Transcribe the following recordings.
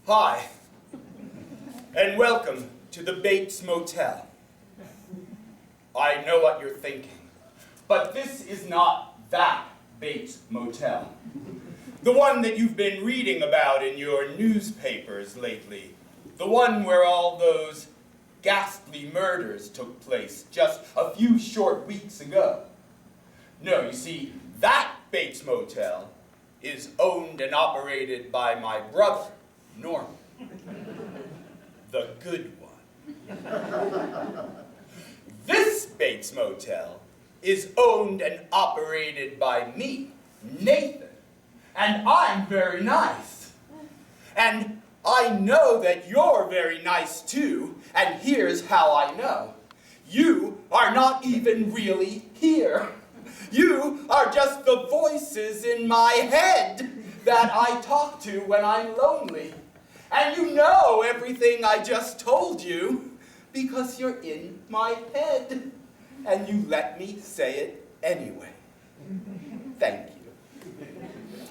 Hi, and welcome to the Bates Motel. I know what you're thinking, but this is not that Bates Motel. The one that you've been reading about in your newspapers lately. The one where all those ghastly murders took place just a few short weeks ago. No, you see, that Bates Motel is owned and operated by my brother, Norman, the good one. This Bates Motel is owned and operated by me, Nathan, and I'm very nice. And I know that you're very nice too, and here's how I know. You are not even really here. You are just the voices in my head that I talk to when I'm lonely. And you know everything I just told you because you're in my head. And you let me say it anyway. Thank you.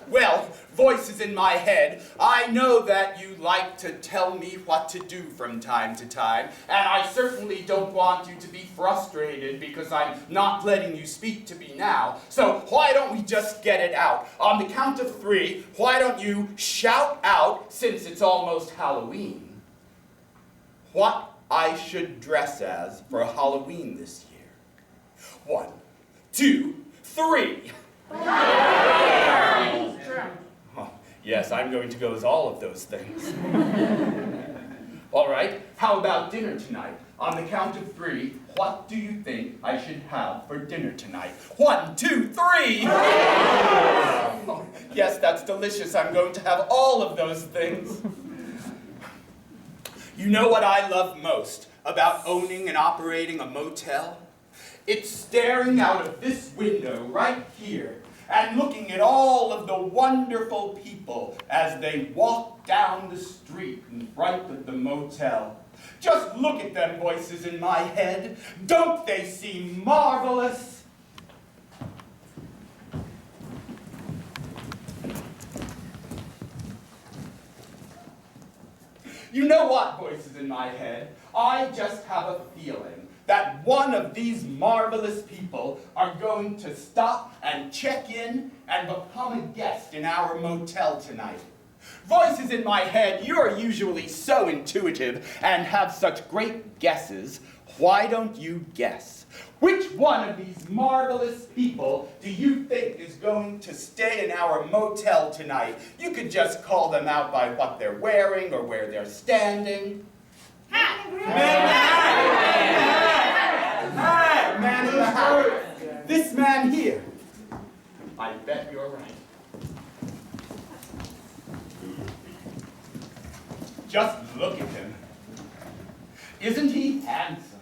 Well, voices in my head, I know that you like to tell me what to do from time to time, and I certainly don't want you to be frustrated because I'm not letting you speak to me now. So why don't we just get it out? On the count of 3, why don't you shout out, since it's almost Halloween, what I should dress as for Halloween this year? 1, 2, 3. Oh, yes, I'm going to go as all of those things. All right, how about dinner tonight? On the count of 3, what do you think I should have for dinner tonight? 1, 2, 3! Oh, yes, that's delicious. I'm going to have all of those things. You know what I love most about owning and operating a motel? It's staring out of this window right here and looking at all of the wonderful people as they walk down the street in front of the motel. Just look at them, voices in my head. Don't they seem marvelous? You know what, voices in my head? I just have a feeling that one of these marvelous people are going to stop and check in and become a guest in our motel tonight. Voices in my head, you're usually so intuitive and have such great guesses. Why don't you guess? Which one of these marvelous people do you think is going to stay in our motel tonight? You could just call them out by what they're wearing or where they're standing. Man in the hat. This man here. I bet you're right. Just look at him. Isn't he handsome?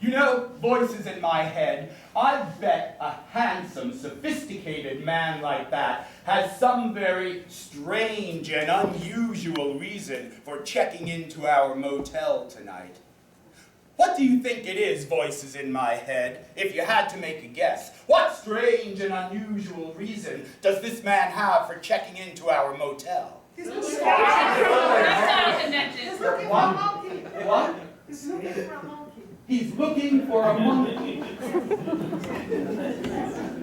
You know, voices in my head, I bet a handsome, sophisticated man like that has some very strange and unusual reason for checking into our motel tonight. What do you think it is, voices in my head, if you had to make a guess? What strange and unusual reason does this man have for checking into our motel? He's looking for a monkey. What? He's looking for a monkey. He's looking for a monkey.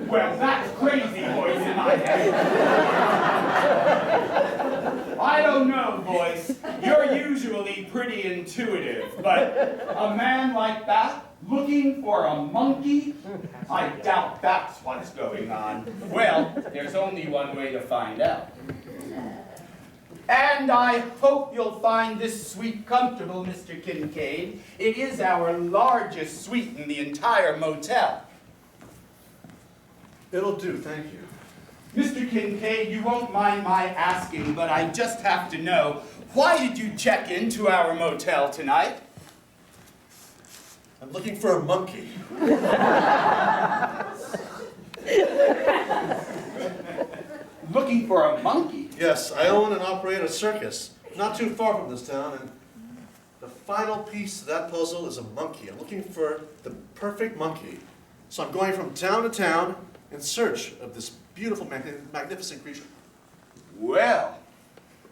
Well, that's crazy, voice in my head. I don't know, voice. You're usually pretty intuitive, but a man like that, looking for a monkey? I doubt that's what's going on. Well, there's only one way to find out. And I hope you'll find this suite comfortable, Mr. Kincaid. It is our largest suite in the entire motel. It'll do, thank you. Mr. Kincaid, you won't mind my asking, but I just have to know, why did you check into our motel tonight? I'm looking for a monkey. Looking for a monkey? Yes, I own and operate a circus, not too far from this town, and the final piece to that puzzle is a monkey. I'm looking for the perfect monkey. So I'm going from town to town in search of this beautiful, magnificent creature. Well,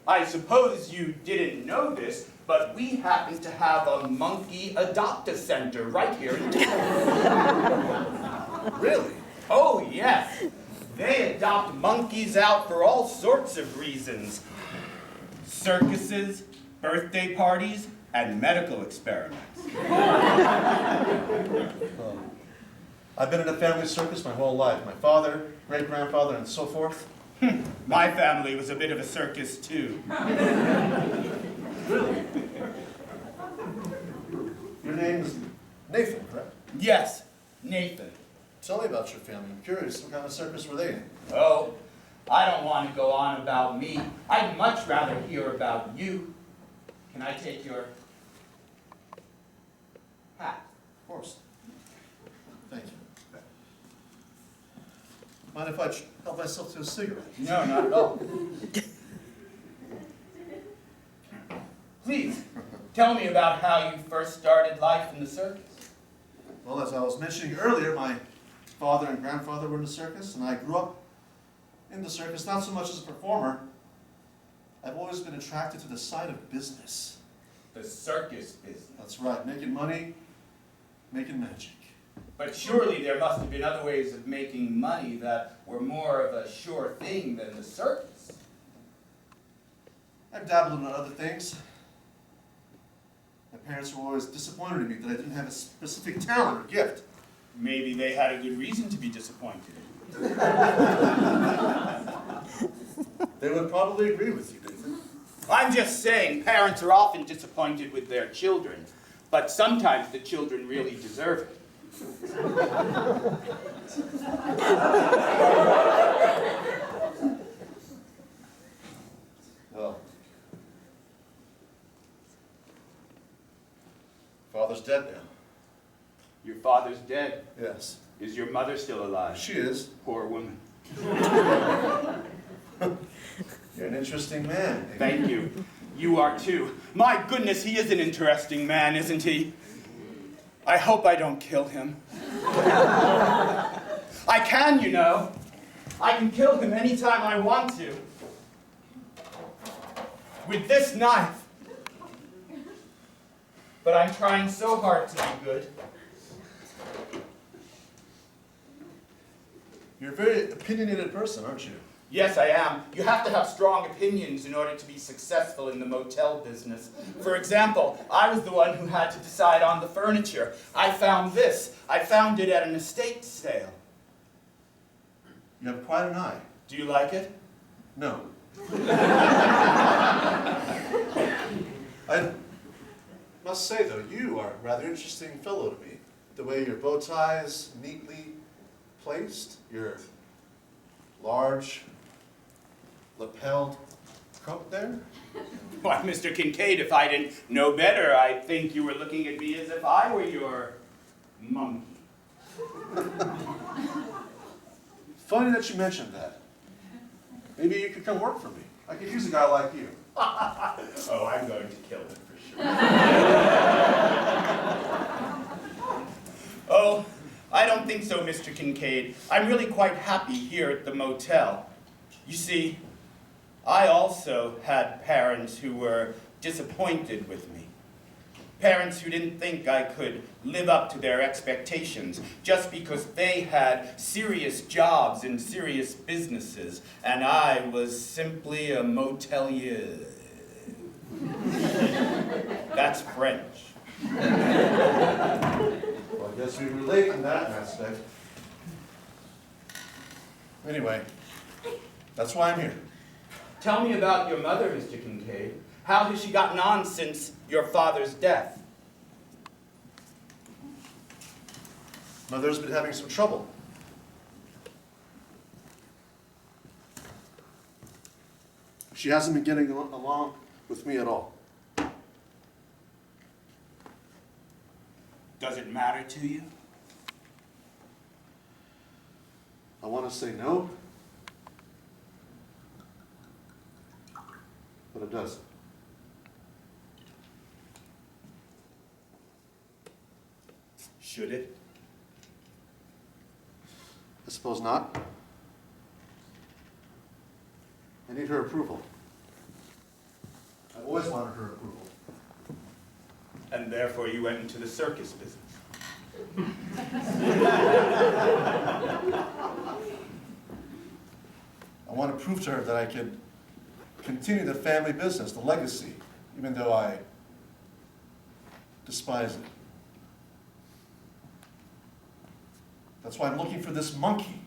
I suppose you didn't know this, but we happen to have a monkey adopt-a center right here in town. Really? Oh, yes. They adopt monkeys out for all sorts of reasons. Circuses, birthday parties, and medical experiments. I've been in a family circus my whole life. My father, great-grandfather, and so forth. My family was a bit of a circus, too. Really? Your name's Nathan, correct? Yes, Nathan. Tell me about your family. I'm curious, what kind of circus were they in? Oh, I don't want to go on about me. I'd much rather hear about you. Can I take your hat? Of course. Thank you. Mind if I help myself to a cigarette? No, not at all. Please, tell me about how you first started life in the circus. Well, as I was mentioning earlier, my father and grandfather were in the circus, and I grew up in the circus, not so much as a performer. I've always been attracted to the side of business. The circus business. That's right, making money, making magic. But surely there must have been other ways of making money that were more of a sure thing than the circus. I've dabbled in other things. My parents were always disappointed in me that I didn't have a specific talent or gift. Maybe they had a good reason to be disappointed. They would probably agree with you, Nathan. I'm just saying, parents are often disappointed with their children, but sometimes the children really deserve it. Well, father's dead now. Your father's dead. Yes. Is your mother still alive? She is. Poor woman. You're an interesting man. Nathan. Thank you. You are too. My goodness, he is an interesting man, isn't he? I hope I don't kill him. I can, you know. I can kill him anytime I want to. With this knife. But I'm trying so hard to be good. You're a very opinionated person, aren't you? Yes, I am. You have to have strong opinions in order to be successful in the motel business. For example, I was the one who had to decide on the furniture. I found this. I found it at an estate sale. You have quite an eye. Do you like it? No. I must say, though, you are a rather interesting fellow to me. The way your bow tie is neatly placed, your large, lapelled coat there. Why, Mr. Kincaid, if I didn't know better, I'd think you were looking at me as if I were your monkey. Funny that you mentioned that. Maybe you could come work for me. I could use a guy like you. Oh, I'm going to kill him for sure. Oh, I don't think so, Mr. Kincaid. I'm really quite happy here at the motel. You see, I also had parents who were disappointed with me. Parents who didn't think I could live up to their expectations just because they had serious jobs in serious businesses, and I was simply a motelier. That's French. Well, I guess we relate in that aspect. Anyway, that's why I'm here. Tell me about your mother, Mr. Kincaid. How has she gotten on since your father's death? Mother's been having some trouble. She hasn't been getting along with me at all. Does it matter to you? I want to say no, but it doesn't. Should it? I suppose not. I need her approval. always wanted her approval. And therefore you went into the circus business. I want to prove to her that I could continue the family business, the legacy, even though I despise it. That's why I'm looking for this monkey.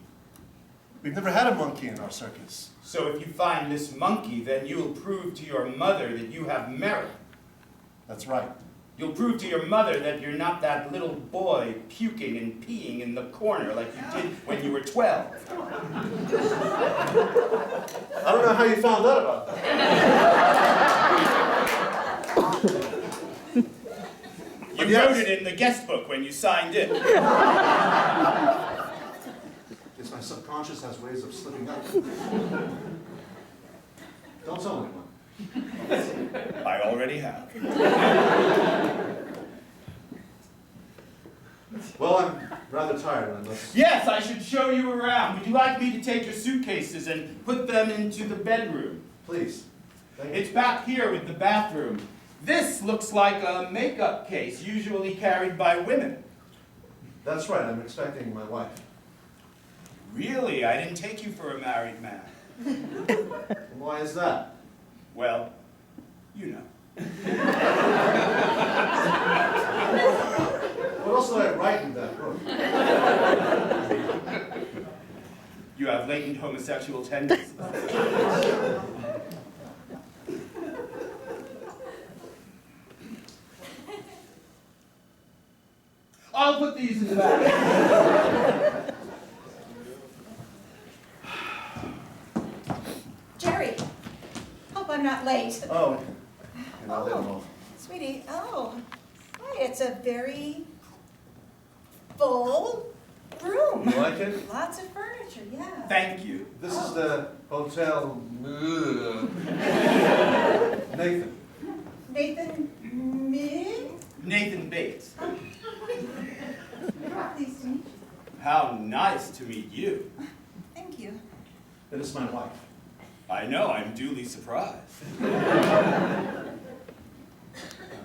We've never had a monkey in our circus. So if you find this monkey, then you'll prove to your mother that you have merit. That's right. You'll prove to your mother that you're not that little boy puking and peeing in the corner like you did when you were 12. I don't know how you found out about that. You wrote it in the guest book when you signed in. Guess my subconscious has ways of slipping out. Don't tell anyone. I already have. Well, I'm rather tired unless... Yes, I should show you around. Would you like me to take your suitcases and put them into the bedroom? Please. Thank you. It's back here with the bathroom. This looks like a makeup case, usually carried by women. That's right, I'm expecting my wife. Really? I didn't take you for a married man. Why is that? Well, you know. What else did I write in that book? You have latent homosexual tendencies. I'll put these in the bag. Jerry, hope I'm not late. Oh, you're not late at all. Sweetie, hi, it's a very full room. You like it? Lots of furniture, yeah. Thank you. This is the hotel. Nathan. Nathan, me? Nathan Bates. Pleased to meet you. How nice to meet you. Thank you. That is my wife. I know, I'm duly surprised.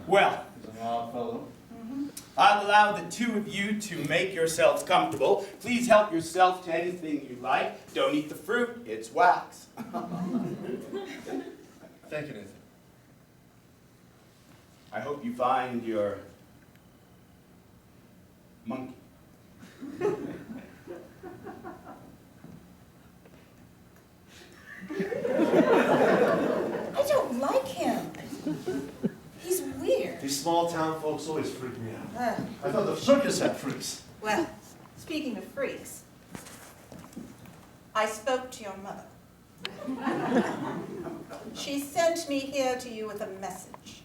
Well, He's an odd fellow. I'll allow the two of you to make yourselves comfortable. Please help yourself to anything you like. Don't eat the fruit, it's wax. Thank you, Nathan. I hope you find your monkey. I don't like him. He's weird. These small town folks always freak me out. Uh, I thought the circus had freaks. well, speaking of freaks, I spoke to your mother. She sent me here to you with a message.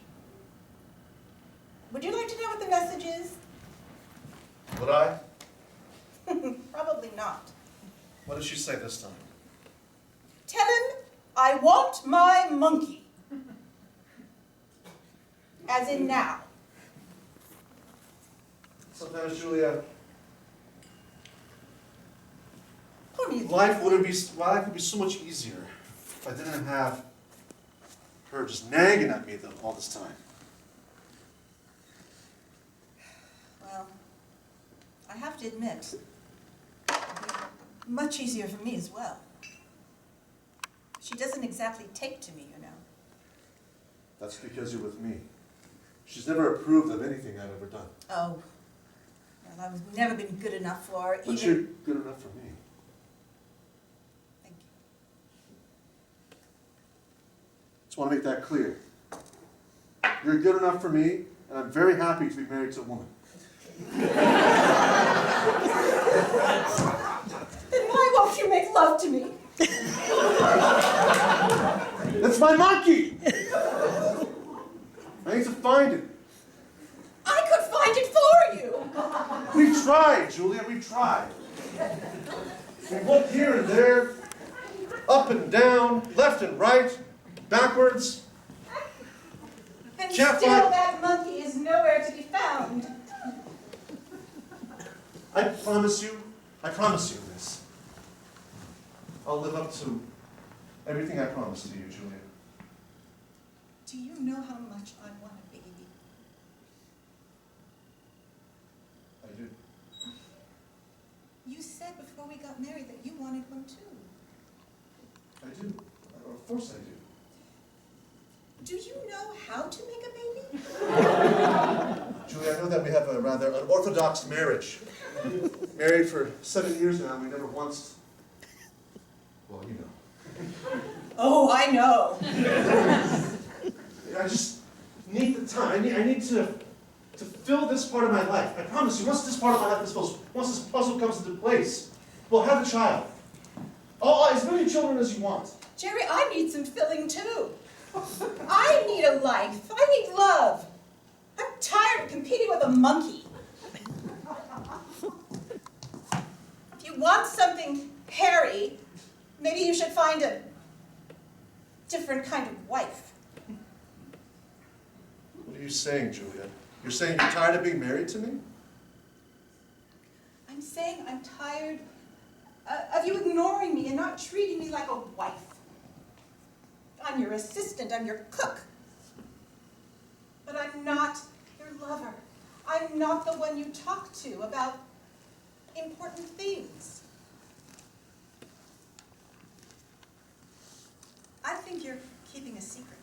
Would you like to know what the message is? Would I? Probably not. What did she say this time? Tell him I want my monkey. As in now. Sometimes, Julia, Honey, life would be so much easier if I didn't have her just nagging at me all this time. well, I have to admit, it'd be much easier for me as well. She doesn't exactly take to me, you know. That's because you're with me. She's never approved of anything I've ever done. Oh, well, I've never been good enough for her, But even... you're good enough for me. Thank you. Just want to make that clear. You're good enough for me, and I'm very happy to be married to a woman. Then why won't you make love to me? That's my monkey! I need to find it. I could find it for you! We tried, Julia, we tried. We looked here and there, up and down, left and right, backwards. And Can't still find- that monkey is nowhere to be found. I promise you this. I'll live up to everything I promised to you, Julia. Do you know how much I want a baby? I do. You said before we got married that you wanted one too. I do. Of course I do. Do you know how to make a baby? Julie, I know that we have a rather unorthodox marriage. Married for 7 years now, and we never once... Well, you know. Oh, I know. I just need the time. I need to fill this part of my life. I promise you, once this part of my life is filled, once this puzzle comes into place, we'll have a child. Oh, as many children as you want. Jerry, I need some filling too. I need a life. I need love. I'm tired of competing with a monkey. If you want something hairy, maybe you should find a different kind of wife. What are you saying, Julia? You're saying you're tired of being married to me? I'm saying I'm tired of you ignoring me and not treating me like a wife. I'm your assistant, I'm your cook. But I'm not your lover. I'm not the one you talk to about important things. I think you're keeping a secret.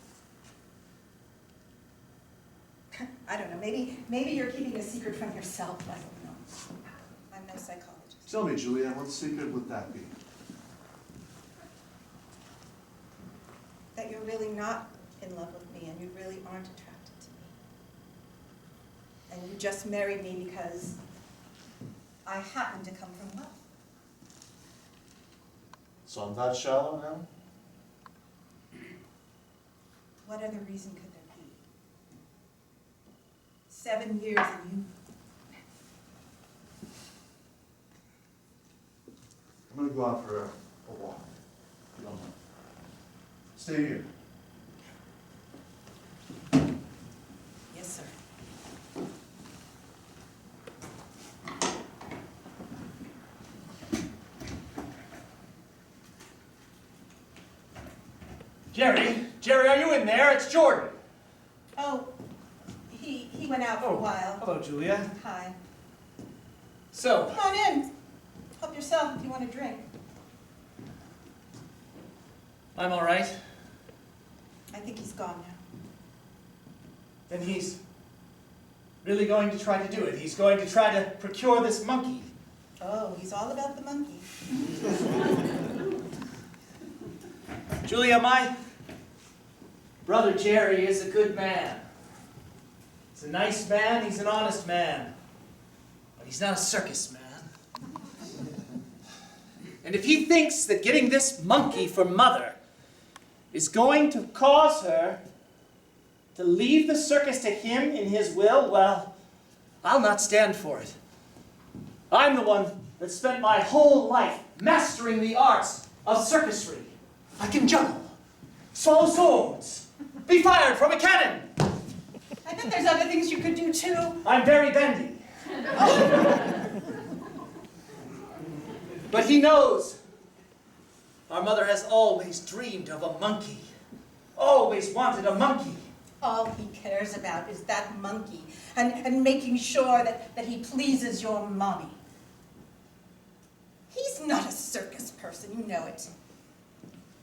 I don't know, maybe you're keeping a secret from yourself, I don't know. I'm no psychologist. Tell me, Julia, what secret would that be? That you're really not in love with me and you really aren't attracted to me. And you just married me because I happen to come from wealth. So I'm that shallow now? What other reason could there be? 7 years and you... I'm going to go out for a walk. If you don't mind. Stay here. Yes, sir. Jerry, are you in there? It's Jordan. Oh, he went out for a while. Hello, Julia. Hi. So, Come on in. Help yourself if you want a drink. I'm all right. I think he's gone now. And he's really going to try to do it. He's going to try to procure this monkey. Oh, he's all about the monkey. Julia, my brother Jerry is a good man. He's a nice man, he's an honest man. But he's not a circus man. And if he thinks that getting this monkey for Mother is going to cause her to leave the circus to him in his will, well, I'll not stand for it. I'm the one that spent my whole life mastering the arts of circusry. I can juggle, swallow swords, be fired from a cannon. I bet there's other things you could do too. I'm very bendy. But he knows our mother has always dreamed of a monkey, always wanted a monkey. All he cares about is that monkey and making sure that he pleases your mommy. He's not a circus person, you know it.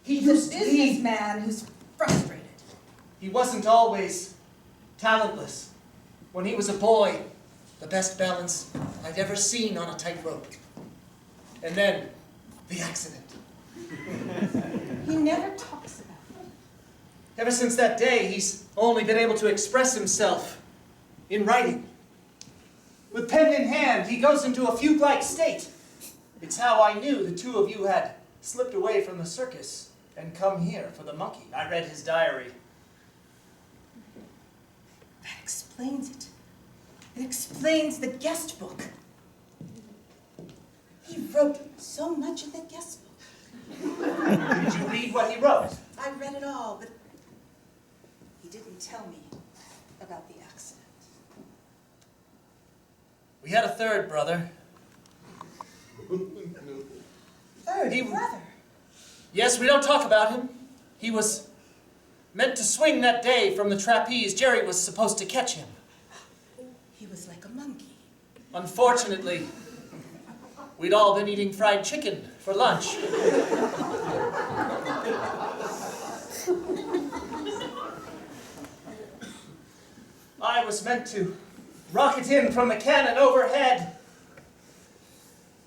He's a businessman who's frustrated. He wasn't always talentless. When he was a boy, the best balance I'd ever seen on a tightrope. And then, the accident. He never talks about it. Ever since that day, he's only been able to express himself in writing. With pen in hand, he goes into a fugue-like state. It's how I knew the two of you had slipped away from the circus and come here for the monkey. I read his diary. That explains it. It explains the guest book. He wrote so much in the guest book. Did you read what he wrote? I read it all, but he didn't tell me about the accident. We had a third brother. Third He- brother. Yes, we don't talk about him. He was meant to swing that day from the trapeze, Jerry was supposed to catch him. He was like a monkey. Unfortunately, we'd all been eating fried chicken for lunch. I was meant to rocket in from the cannon overhead,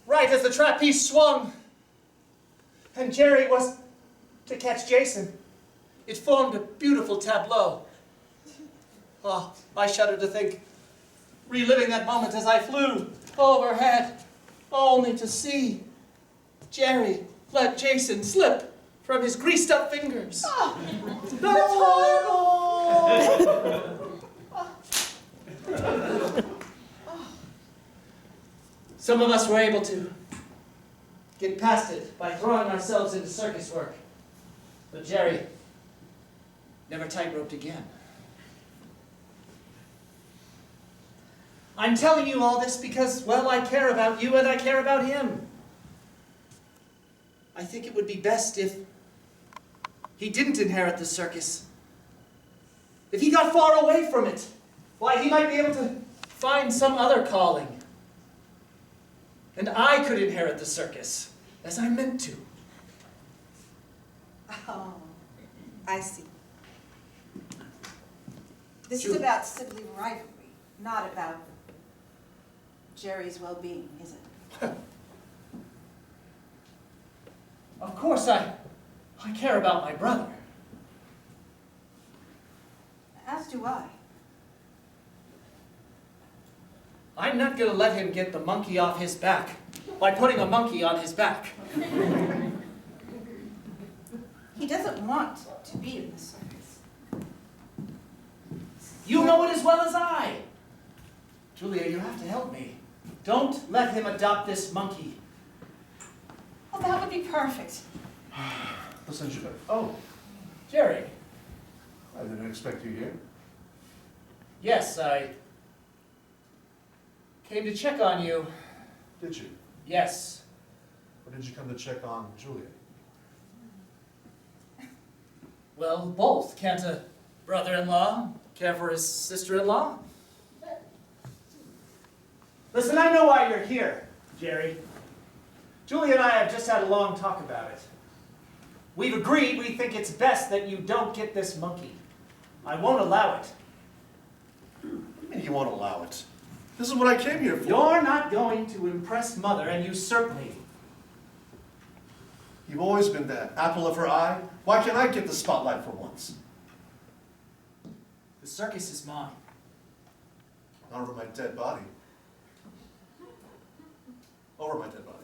right as the trapeze swung, and Jerry was to catch Jason. It formed a beautiful tableau. Oh, I shudder to think, reliving that moment as I flew overhead, only to see Jerry let Jason slip from his greased-up fingers. Oh, that's horrible! Some of us were able to get past it by throwing ourselves into circus work. But Jerry never tightroped again. I'm telling you all this because, well, I care about you and I care about him. I think it would be best if he didn't inherit the circus. If he got far away from it, why, he might be able to find some other calling. And I could inherit the circus, as I meant to. Oh, I see. This is about sibling rivalry, not about Jerry's well-being, is it? Of course, I care about my brother. As do I. I'm not going to let him get the monkey off his back by putting a monkey on his back. He doesn't want to be in the circus. You know it as well as I. Julia, you have to help me. Don't let him adopt this monkey. Oh, that would be perfect. Listen, oh, Jerry. I didn't expect you here. Yes, I came to check on you. Did you? Yes. Or did you come to check on Julia? Well, both. Can't a brother-in-law care for his sister-in-law? Listen, I know why you're here, Jerry. Julia and I have just had a long talk about it. We've agreed we think it's best that you don't get this monkey. I won't allow it. What do you mean you won't allow it? This is what I came here for. You're not going to impress Mother and usurp me. You've always been the apple of her eye. Why can't I get the spotlight for once? The circus is mine. Not over my dead body. Over my dead body.